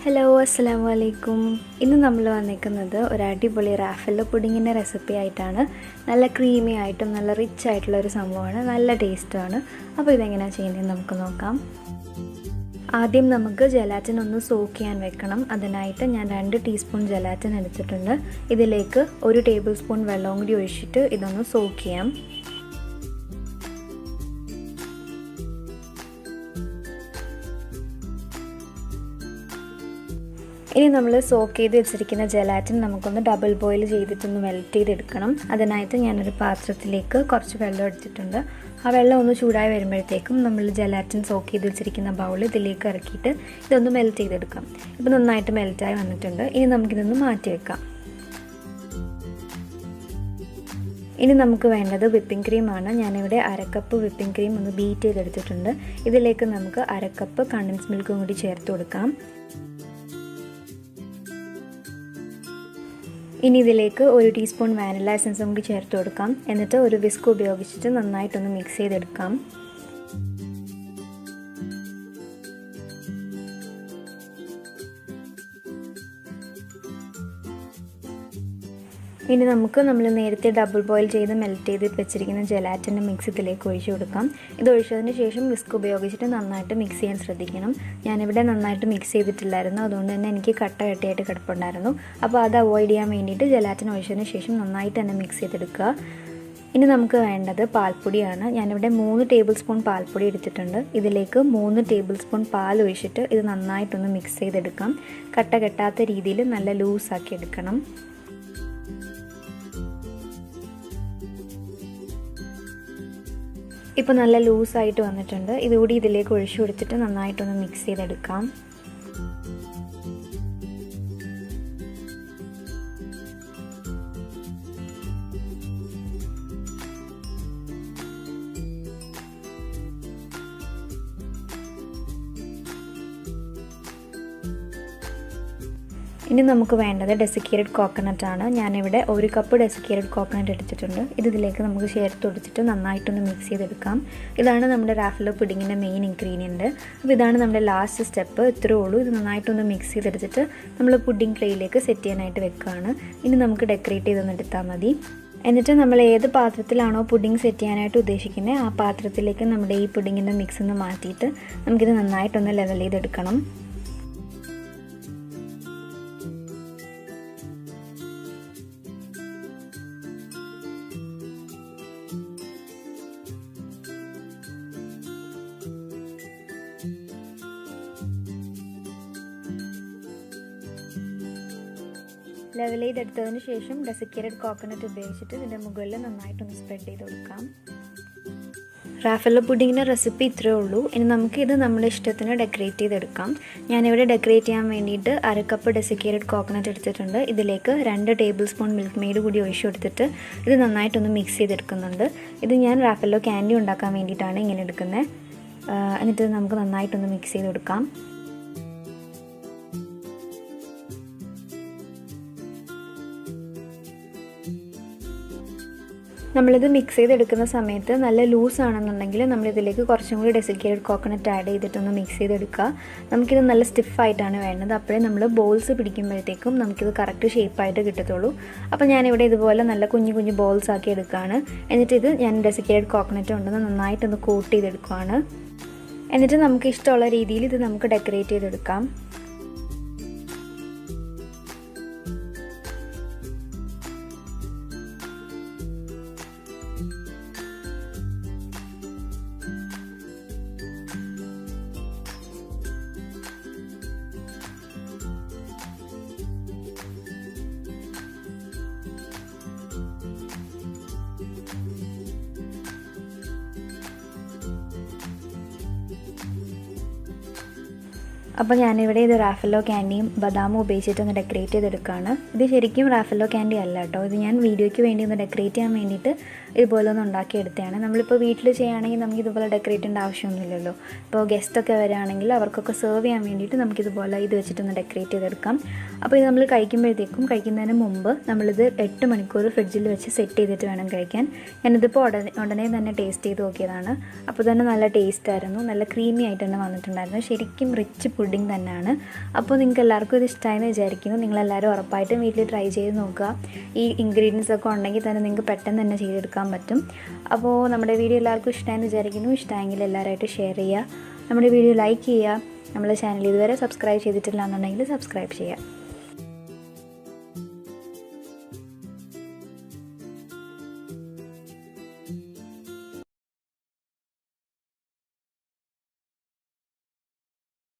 Hello അസ്സലാമു അലൈക്കും. ഇന്ന് നമ്മൾ വന്നിരിക്കുന്നത് ഒരു അടിപൊളി റാഫെല്ലോ പുഡിങ്ങിൻ്റെ റെസിപ്പി ആയിട്ടാണ്. നല്ല ക്രീമി ആയിട്ടും നല്ല റിച്ച് ആയിട്ടുള്ള ഒരു സംഭവമാണ്, നല്ല ടേസ്റ്റുമാണ്. അപ്പോൾ ഇതെങ്ങനെയാണ് ചെയ്യുന്നതെന്ന് നമുക്ക് നോക്കാം. ആദ്യം നമുക്ക് ജലാറ്റിൻ ഒന്ന് സോക്ക് ചെയ്യാൻ വെക്കണം. അതിനായിട്ട് ഞാൻ 2 ടീസ്പൂൺ ജലാറ്റിൻ എടുത്തിട്ടുണ്ട്. ഇതിലേക്ക് 1 ടേബിൾ സ്പൂൺ വെള്ളവും കൂടി ഒഴിച്ചിട്ട് ഇതൊന്ന് സോക്ക് ചെയ്യാം. ഇനി നമ്മൾ സോക്ക് ചെയ്ത് വെച്ചിരിക്കുന്ന ജലാറ്റിൻ നമുക്കൊന്ന് ഡബിൾ ബോയിൽ ചെയ്തിട്ടൊന്ന് മെൽറ്റ് ചെയ്തെടുക്കണം. അതിനായിട്ട് ഞാനൊരു പാത്രത്തിലേക്ക് കുറച്ച് വെള്ളം എടുത്തിട്ടുണ്ട്. ആ വെള്ളം ഒന്ന് ചൂടായി വരുമ്പോഴത്തേക്കും നമ്മൾ ജലാറ്റിൻ സോക്ക് ചെയ്ത് വെച്ചിരിക്കുന്ന ബൗൾ ഇതിലേക്ക് ഇറക്കിയിട്ട് ഇതൊന്ന് മെൽറ്റ് ചെയ്തെടുക്കാം. ഇപ്പോൾ നന്നായിട്ട് മെൽറ്റായി വന്നിട്ടുണ്ട്. ഇനി നമുക്കിതൊന്ന് മാറ്റി വെക്കാം. ഇനി നമുക്ക് വേണ്ടത് വിപ്പിംഗ് ക്രീമാണ്. ഞാനിവിടെ 1/2 കപ്പ് വിപ്പിംഗ് ക്രീം ഒന്ന് ബീറ്റ് ചെയ്തെടുത്തിട്ടുണ്ട്. ഇതിലേക്ക് നമുക്ക് 1/2 കപ്പ് കണ്ടൻസ് മിൽക്കും കൂടി ചേർത്ത് കൊടുക്കാം. ഇനി ഇതിലേക്ക് 1 ടീസ്പൂൺ വാനില എസൻസും കൂടി ചേർത്ത് കൊടുക്കാം. എന്നിട്ട് ഒരു വിസ്ക് ഉപയോഗിച്ചിട്ട് നന്നായിട്ടൊന്ന് മിക്സ് ചെയ്തെടുക്കാം. ഇനി നമ്മൾ നേരത്തെ ഡബിൾ ബോയിൽ ചെയ്ത് മെൽറ്റ് ചെയ്ത് വെച്ചിരിക്കുന്ന ജലാറ്റിൻ്റെ മിക്സ് ഇതിലേക്ക് ഒഴിച്ചു കൊടുക്കാം. ഇത് ഒഴിച്ചതിന് ശേഷം വിസ്ക് ഉപയോഗിച്ചിട്ട് നന്നായിട്ട് മിക്സ് ചെയ്യാൻ ശ്രദ്ധിക്കണം. ഞാനിവിടെ നന്നായിട്ട് മിക്സ് ചെയ്തിട്ടില്ലായിരുന്നു, അതുകൊണ്ട് തന്നെ എനിക്ക് കട്ടയായിട്ട് കിടപ്പുണ്ടായിരുന്നു. അപ്പോൾ അത് അവോയ്ഡ് ചെയ്യാൻ വേണ്ടിയിട്ട് ജലാറ്റിൻ ഒഴിച്ചതിന് ശേഷം നന്നായിട്ട് തന്നെ മിക്സ് ചെയ്തെടുക്കുക. ഇനി നമുക്ക് വേണ്ടത് പാൽപ്പൊടിയാണ്. ഞാനിവിടെ 3 ടേബിൾ സ്പൂൺ പാൽപ്പൊടി എടുത്തിട്ടുണ്ട്. ഇതിലേക്ക് 3 ടേബിൾ സ്പൂൺ പാൽ ഒഴിച്ചിട്ട് ഇത് നന്നായിട്ടൊന്ന് മിക്സ് ചെയ്തെടുക്കാം. കട്ട കെട്ടാത്ത രീതിയിൽ നല്ല ലൂസാക്കി എടുക്കണം. ഇപ്പോൾ നല്ല ലൂസായിട്ട് വന്നിട്ടുണ്ട്. ഇതുകൂടി ഇതിലേക്ക് ഒഴിച്ചു കൊടുത്തിട്ട് നന്നായിട്ടൊന്ന് മിക്സ് ചെയ്തെടുക്കാം. ഇനി നമുക്ക് വേണ്ടത് ഡെസിക്കേറ്റഡ് കോക്കനട്ട് ആണ്. ഞാനിവിടെ 1 കപ്പ് ഡെസിക്കേറ്റഡ് കോക്കനട്ട് എടുത്തിട്ടുണ്ട്. ഇതിലേക്ക് നമുക്ക് ചേർത്ത് കൊടുത്തിട്ട് നന്നായിട്ടൊന്ന് മിക്സ് ചെയ്തെടുക്കാം. ഇതാണ് നമ്മുടെ റാഫെല്ലോ പുഡിങ്ങിൻ്റെ മെയിൻ ഇൻഗ്രീഡിയൻറ്റ്. അപ്പോൾ ഇതാണ് നമ്മുടെ ലാസ്റ്റ് സ്റ്റെപ്പ്. ഇത്രയേ ഉള്ളൂ. ഇത് നന്നായിട്ടൊന്ന് മിക്സ് ചെയ്തെടുത്തിട്ട് നമ്മൾ പുഡിംഗ് ട്രേയിലേക്ക് സെറ്റ് ചെയ്യാനായിട്ട് വെക്കുകയാണ്. ഇനി നമുക്ക് ഡെക്കറേറ്റ് ചെയ്തൊന്ന് എടുത്താൽ മതി. എന്നിട്ട് നമ്മൾ ഏത് പാത്രത്തിലാണോ പുഡിംഗ് സെറ്റ് ചെയ്യാനായിട്ട് ഉദ്ദേശിക്കുന്നത് ആ പാത്രത്തിലേക്ക് നമ്മുടെ ഈ പുഡിങ്ങിൻ്റെ മിക്സ് ഒന്ന് മാറ്റിയിട്ട് നമുക്കിത് നന്നായിട്ടൊന്ന് ലെവൽ ചെയ്തെടുക്കണം. ലെവൽ ചെയ്തെടുത്തതിന് ശേഷം ഡെസിക്കേറ്റഡ് കോക്കനട്ട് ഉപയോഗിച്ചിട്ട് ഇതിൻ്റെ മുകളിൽ നന്നായിട്ടൊന്ന് സ്പ്രെഡ് ചെയ്ത് കൊടുക്കാം. റാഫെല്ലോ പുഡിങ്ങിൻ്റെ റെസിപ്പി ഇത്രയേ ഉള്ളൂ. ഇനി നമുക്കിത് നമ്മുടെ ഇഷ്ടത്തിന് ഡെക്കറേറ്റ് ചെയ്തെടുക്കാം. ഞാനിവിടെ ഡെക്കറേറ്റ് ചെയ്യാൻ വേണ്ടിയിട്ട് 1/2 കപ്പ് ഡെസിക്കേറ്റഡ് കോക്കനട്ട് എടുത്തിട്ടുണ്ട്. ഇതിലേക്ക് 2 ടേബിൾ സ്പൂൺ മിൽക്ക് മെയ്ഡ് കൂടി ഒഴിച്ചു കൊടുത്തിട്ട് ഇത് നന്നായിട്ടൊന്ന് മിക്സ് ചെയ്തെടുക്കുന്നുണ്ട്. ഇത് ഞാൻ റാഫെല്ലോ ക്യാൻഡി ഉണ്ടാക്കാൻ വേണ്ടിയിട്ടാണ് ഇങ്ങനെ എടുക്കുന്നത്. എന്നിട്ട് നമുക്ക് നന്നായിട്ടൊന്ന് മിക്സ് ചെയ്ത് കൊടുക്കാം. നമ്മളിത് മിക്സ് ചെയ്തെടുക്കുന്ന സമയത്ത് നല്ല ലൂസ് ആണെന്നുണ്ടെങ്കിൽ നമ്മളിതിലേക്ക് കുറച്ചും കൂടി ഡെസിക്കേറ്റഡ് കോക്കനട്ട് ആഡ് ചെയ്തിട്ടൊന്ന് മിക്സ് ചെയ്തെടുക്കുക. നമുക്കിത് നല്ല സ്റ്റിഫായിട്ടാണ് വേണ്ടത്. അപ്പോഴേ നമ്മൾ ബോൾസ് പിടിക്കുമ്പോഴത്തേക്കും നമുക്കിത് കറക്റ്റ് ഷേപ്പായിട്ട് കിട്ടത്തുള്ളൂ. അപ്പോൾ ഞാനിവിടെ ഇതുപോലെ നല്ല കുഞ്ഞു ബോൾസ് ആക്കി എടുക്കുകയാണ്. എന്നിട്ട് ഇത് ഞാൻ ഡെസിക്കേറ്റഡ് കോക്കനട്ട് കൊണ്ടുവന്ന് നന്നായിട്ടൊന്ന് കോട്ട് ചെയ്തെടുക്കുകയാണ്. എന്നിട്ട് നമുക്ക് ഇഷ്ടമുള്ള രീതിയിൽ ഇത് നമുക്ക് ഡെക്കറേറ്റ് ചെയ്തെടുക്കാം. അപ്പോൾ ഞാനിവിടെ ഇത് റാഫെല്ലോ ക്യാൻഡിയും ബദാമും ഉപയോഗിച്ചിട്ടൊന്ന് ഡെക്കറേറ്റ് ചെയ്തെടുക്കുകയാണ്. ഇത് ശരിക്കും റാഫെല്ലോ ക്യാൻഡി അല്ല കേട്ടോ. ഇത് ഞാൻ വീഡിയോയ്ക്ക് വേണ്ടി ഒന്ന് ഡെക്കറേറ്റ് ചെയ്യാൻ വേണ്ടിയിട്ട് ഇതുപോലെ ഒന്ന് ഉണ്ടാക്കിയെടുത്തതാണ്. നമ്മളിപ്പോൾ വീട്ടിൽ ചെയ്യുകയാണെങ്കിൽ നമുക്ക് ഇതുപോലെ ഡെക്കറേറ്റ് ചെയ്യേണ്ട ആവശ്യമൊന്നുമില്ലല്ലോ. ഇപ്പോൾ ഗസ്റ്റൊക്കെ വരികയാണെങ്കിൽ അവർക്കൊക്കെ സെർവ് ചെയ്യാൻ വേണ്ടിയിട്ട് നമുക്കിതുപോലെ ഇത് വെച്ചിട്ടൊന്ന് ഡെക്കറേറ്റ് ചെയ്തെടുക്കാം. അപ്പോൾ ഇത് നമ്മൾ കഴിക്കുന്നതിന് മുമ്പ് നമ്മളിത് 8 മണിക്കൂർ ഫ്രിഡ്ജിൽ വെച്ച് സെറ്റ് ചെയ്തിട്ട് വേണം കഴിക്കാൻ. ഞാനിതിപ്പോൾ ഉടനെ തന്നെ ടേസ്റ്റ് ചെയ്ത് നോക്കിയതാണ്. അപ്പോൾ തന്നെ നല്ല ടേസ്റ്റായിരുന്നു, നല്ല ക്രീമി ആയിട്ട് തന്നെ വന്നിട്ടുണ്ടായിരുന്നു. ശരിക്കും റിച്ച് പുഡിംഗ് തന്നെയാണ്. അപ്പോൾ നിങ്ങൾക്ക് എല്ലാവർക്കും ഇത് ഇഷ്ടമായെന്ന് വിചാരിക്കുന്നു. നിങ്ങളെല്ലാവരും ഉറപ്പായിട്ടും വീട്ടിൽ ട്രൈ ചെയ്ത് നോക്കുക. ഈ ഇൻഗ്രീഡിയൻസ് ഒക്കെ ഉണ്ടെങ്കിൽ തന്നെ നിങ്ങൾക്ക് പെട്ടെന്ന് തന്നെ ചെയ്തെടുക്കാൻ പറ്റും. അപ്പോൾ നമ്മുടെ വീഡിയോ എല്ലാവർക്കും ഇഷ്ടമായെന്ന് വിചാരിക്കുന്നു. ഇഷ്ടമായെങ്കിൽ എല്ലാവരുമായിട്ട് ഷെയർ ചെയ്യുക, നമ്മുടെ വീഡിയോ ലൈക്ക് ചെയ്യുക. നമ്മുടെ ചാനൽ ഇതുവരെ സബ്സ്ക്രൈബ് ചെയ്തിട്ടില്ല എന്നുണ്ടെങ്കിൽ സബ്സ്ക്രൈബ് ചെയ്യുക.